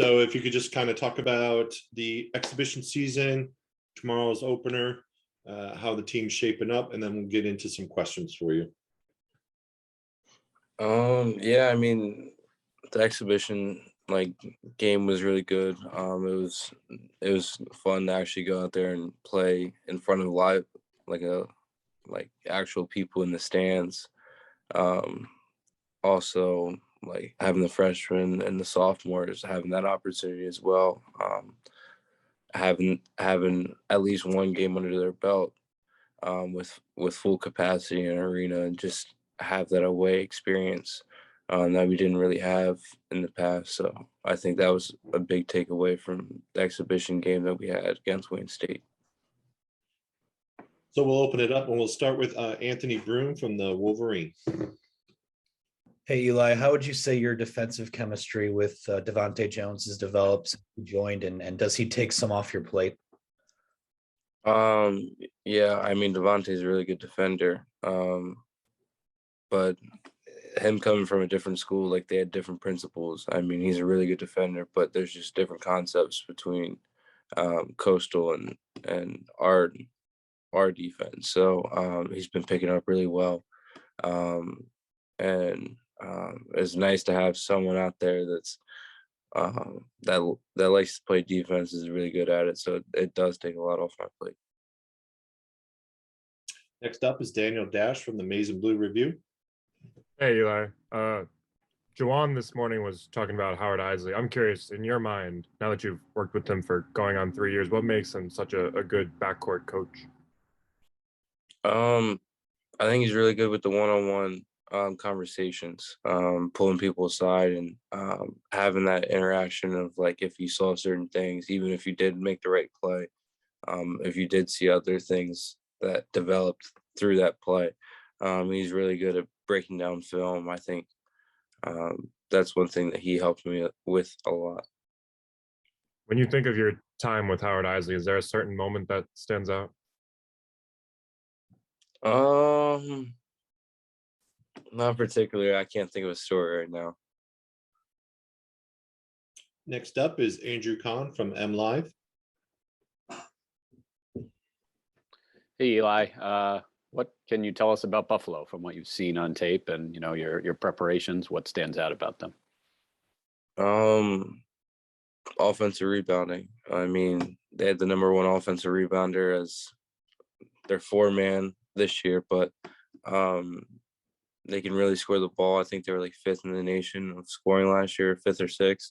So if you could just kind of talk about the exhibition season, tomorrow's opener, how the team's shaping up, and then we'll get into some questions for you. Yeah, I mean, the exhibition game was really good. It was fun to actually go out there and play in front of live actual people in the stands. Also having the freshmen and the sophomores having that opportunity as well. Having at least one game under their belt with full capacity in an arena, and just have that away experience that we didn't really have in the past. So I think that was a big takeaway from the exhibition game that we had against Wayne State. So we'll open it up and we'll start with Anthony Broom from the Wolverines. Hey, Eli, how would you say your defensive chemistry with Devontae Jones has developed since you joined, and does he take some off your plate? Yeah, I mean, Devontae's a really good defender. But him coming from a different school, they had different principles. I mean, he's a really good defender, but there's just different concepts between Coastal and our defense. So he's been picking up really well. And it's nice to have someone out there that's that likes to play defense, is really good at it. So it does take a lot off my plate. Next up is Daniel Dash from the Maize and Blue Review. Hey, Eli. Juwan this morning was talking about Howard Isley. I'm curious, in your mind, now that you've worked with him for going on 3 years, what makes him such a good backcourt coach? I think he's really good with the one-on-one conversations, pulling people aside and having that interaction of if you saw certain things, even if you did make the right play, if you did see other things that developed through that play. He's really good at breaking down film. I think that's one thing that he helped me with a lot. When you think of your time with Howard Isley, is there a certain moment that stands out? Not particularly. I can't think of a story right now. Next up is Andrew Kahn from M Live. Hey, Eli. What can you tell us about Buffalo from what you've seen on tape and your preparations? What stands out about them? Offensive rebounding. I mean, they had the #1 offensive rebounder as their 4-man this year, but they can really score the ball. I think they were 5th in the nation of scoring last year, 5th or 6th.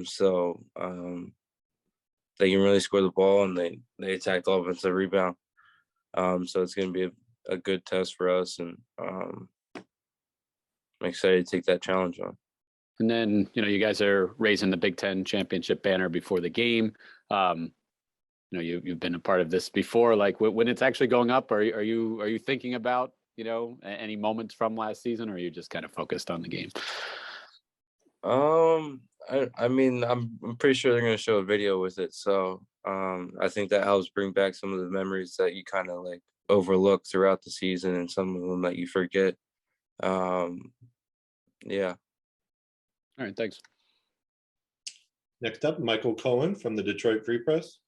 So they can really score the ball, and they attack the offensive rebound. So it's going to be a good test for us, and I'm excited to take that challenge on. And then, you guys are raising the Big Ten championship banner before the game. You've been a part of this before. When it's actually going up, are you thinking about any moments from last season, or are you just kind of focused on the game? I mean, I'm pretty sure they're going to show a video with it, so I think that helps bring back some of the memories that you kind of overlook throughout the season, and some of them that you forget. Yeah. All right, thanks. Next up, Michael Cohen from the Detroit Free Press.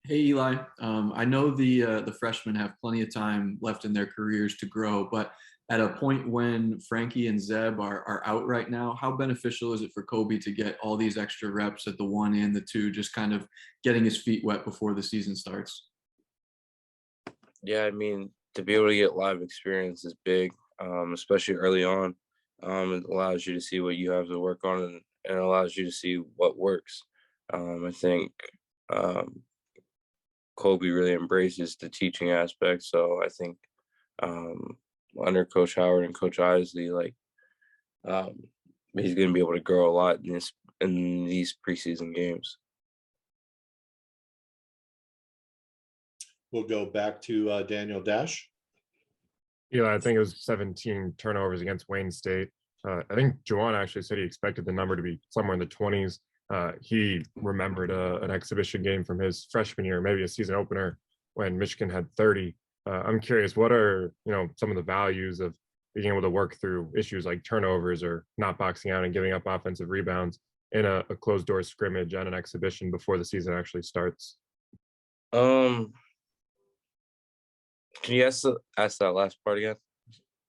Hey, Eli. I know the freshmen have plenty of time left in their careers to grow, but at a point when Frankie and Zeb are out right now, how beneficial is it for Kobe to get all these extra reps at the 1 and the 2, just kind of getting his feet wet before the season starts? Yeah, I mean, to be able to get live experience is big, especially early on. It allows you to see what you have to work on, and it allows you to see what works. I think Kobe really embraces the teaching aspect, so I think under Coach Howard and Coach Isley, he's going to be able to grow a lot in these preseason games. We'll go back to Daniel Dash. Yeah, I think it was 17 turnovers against Wayne State. I think Juwan actually said he expected the number to be somewhere in the 20s. He remembered an exhibition game from his freshman year, maybe a season opener, when Michigan had 30. I'm curious, what are some of the values of being able to work through issues like turnovers or not boxing out and giving up offensive rebounds in a closed door scrimmage and an exhibition before the season actually starts? Can you ask that last part again?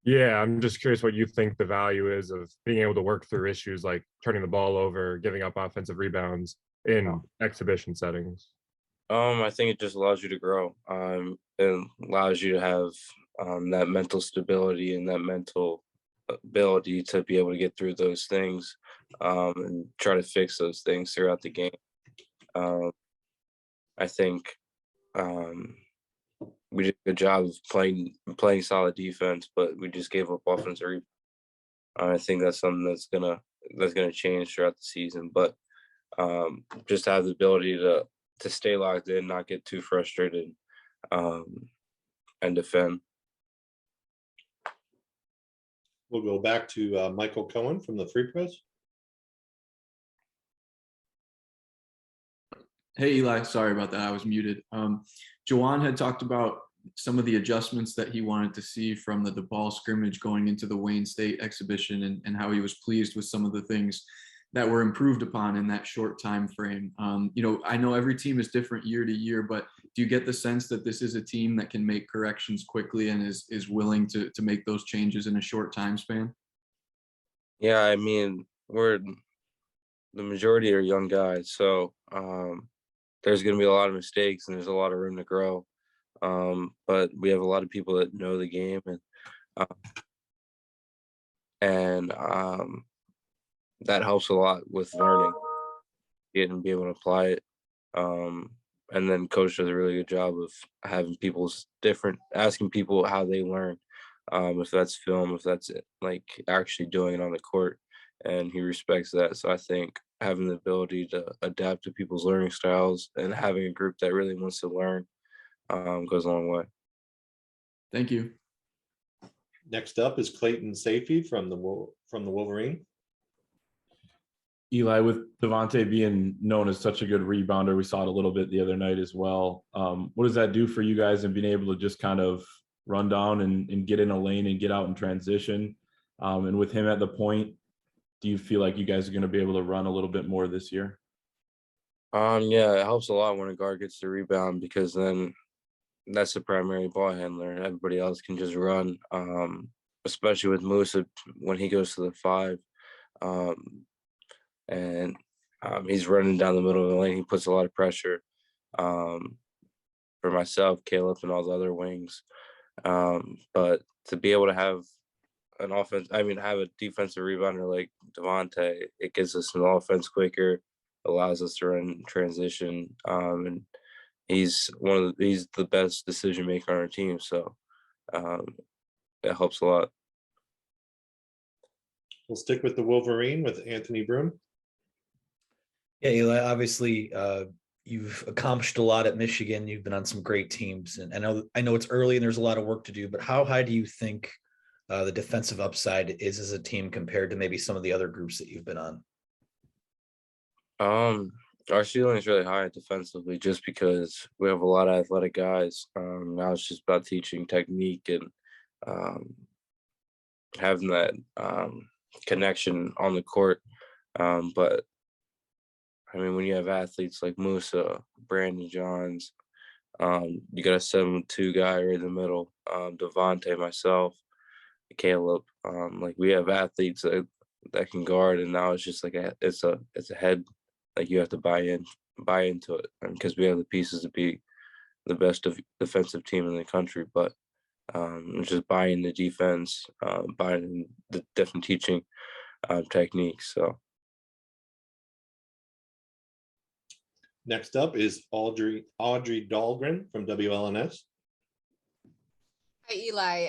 Yeah, I'm just curious what you think the value is of being able to work through issues like turning the ball over, giving up offensive rebounds in exhibition settings. I think it just allows you to grow. It allows you to have that mental stability and that mental ability to be able to get through those things and try to fix those things throughout the game. I think we did a good job of playing solid defense, but we just gave up offensive rebounds. I think that's something that's gonna change throughout the season. But just have the ability to stay locked in, not get too frustrated, and defend. We'll go back to Michael Cohen from the Free Press. Hey, Eli, sorry about that. I was muted. Juwan had talked about some of the adjustments that he wanted to see from the ball scrimmage going into the Wayne State exhibition, and how he was pleased with some of the things that were improved upon in that short time frame. I know every team is different year to year, but do you get the sense that this is a team that can make corrections quickly and is willing to make those changes in a short time span? Yeah, I mean, the majority are young guys, so there's going to be a lot of mistakes and there's a lot of room to grow. But we have a lot of people that know the game, and that helps a lot with learning, getting to be able to apply it. And then coach does a really good job of having asking people how they learn, if that's film, if that's like actually doing it on the court, and he respects that. So I think having the ability to adapt to people's learning styles and having a group that really wants to learn goes a long way. Thank you. Next up is Clayton Safey from the Wolverine. Eli, with Devontae being known as such a good rebounder, we saw it a little bit the other night as well. What does that do for you guys in being able to just kind of run down and get in a lane and get out in transition? And with him at the point, do you feel like you guys are going to be able to run a little bit more this year? Yeah, it helps a lot when a guard gets the rebound, because then that's the primary ball handler and everybody else can just run, especially with Musa when he goes to the 5. And he's running down the middle of the lane. He puts a lot of pressure for myself, Caleb, and all the other wings. But to be able to have have a defensive rebounder like Devontae, it gets us an offense quicker, allows us to run transition, and he's the best decision maker on our team. So it helps a lot. We'll stick with the Wolverine with Anthony Broom. Yeah, Eli, obviously you've accomplished a lot at Michigan. You've been on some great teams, and I know it's early and there's a lot of work to do, but how high do you think the defensive upside is as a team compared to maybe some of the other groups that you've been on? Our ceiling is really high defensively just because we have a lot of athletic guys. Now it's just about teaching technique and having that connection on the court. But I mean, when you have athletes like Musa, Brandon Johns, you got a 7'2" guy right in the middle, Devontae, myself, Caleb. Like we have athletes that can guard, and now it's just like it's a head. Like you have to buy into it, because we have the pieces to be the best defensive team in the country. But just buying the defense, buying the different teaching techniques. So. Next up is Audrey Dahlgren from WLNS. Hi, Eli.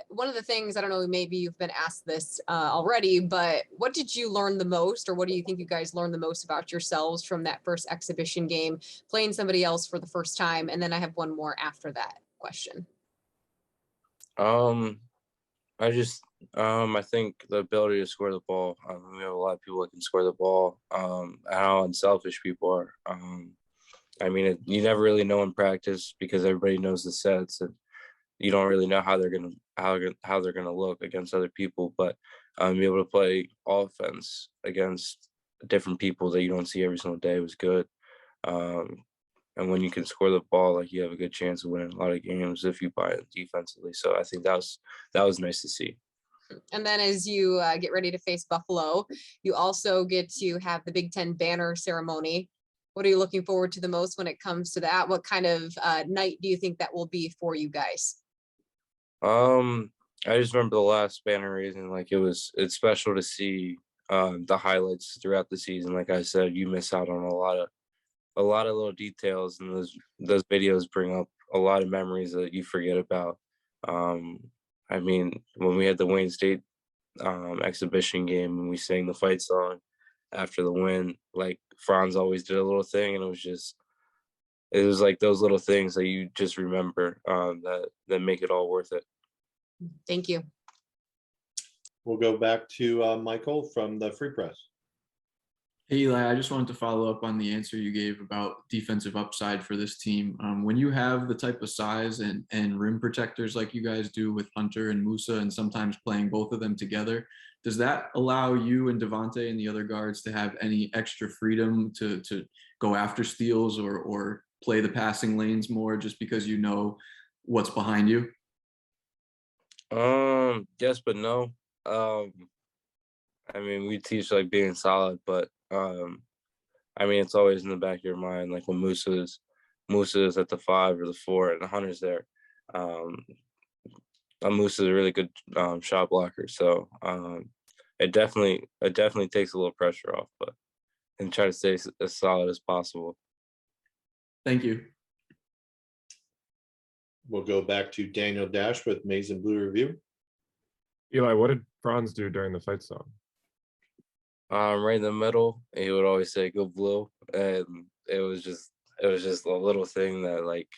One of the things, I don't know, maybe you've been asked this already, but what did you learn the most, or what do you think you guys learned the most about yourselves from that first exhibition game, playing somebody else for the first time? And then I have one more after that question. I think the ability to score the ball. We have a lot of people that can score the ball. How unselfish people are. I mean, you never really know in practice because everybody knows the sets, and you don't really know how they're gonna look against other people. But be able to play offense against different people that you don't see every single day was good. And when you can score the ball, like you have a good chance of winning a lot of games if you buy it defensively. So I think that was nice to see. And then as you get ready to face Buffalo, you also get to have the Big Ten banner ceremony. What are you looking forward to the most when it comes to that? What kind of night do you think that will be for you guys? I just remember the last banner raising, like it's special to see the highlights throughout the season. Like I said, you miss out on a lot of little details, and those videos bring up a lot of memories that you forget about. I mean, when we had the Wayne State exhibition game and we sang the fight song after the win, like Franz always did a little thing, and it was like those little things that you just remember that make it all worth it. Thank you. We'll go back to Michael from the Free Press. Hey, Eli, I just wanted to follow up on the answer you gave about defensive upside for this team. When you have the type of size and rim protectors like you guys do with Hunter and Musa, and sometimes playing both of them together, does that allow you and Devontae and the other guards to have any extra freedom to go after steals or play the passing lanes more, just because you know what's behind you? Yes, but no. I mean, we teach like being solid, but I mean, it's always in the back of your mind, like when Musa is at the 5 or the 4 and the Hunter's there. Musa is a really good shot blocker, so it definitely takes a little pressure off, but and try to stay as solid as possible. Thank you. We'll go back to Daniel Dash with Maize and Blue Review. Eli, what did Franz do during the fight song? Right in the middle, he would always say "Go Blue," and it was just a little thing that like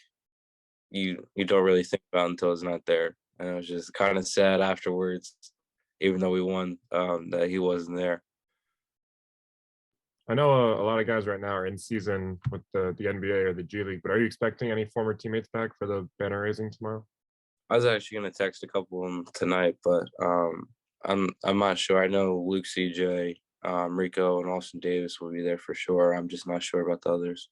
you don't really think about until it's not there, and it was just kind of sad afterwards, even though we won, that he wasn't there. I know a lot of guys right now are in season with the NBA or the G League, but are you expecting any former teammates back for the banner raising tomorrow? I was actually gonna text a couple of them tonight, but I'm not sure. I know Luke CJ, Rico, and Austin Davis will be there for sure. I'm just not sure about the others.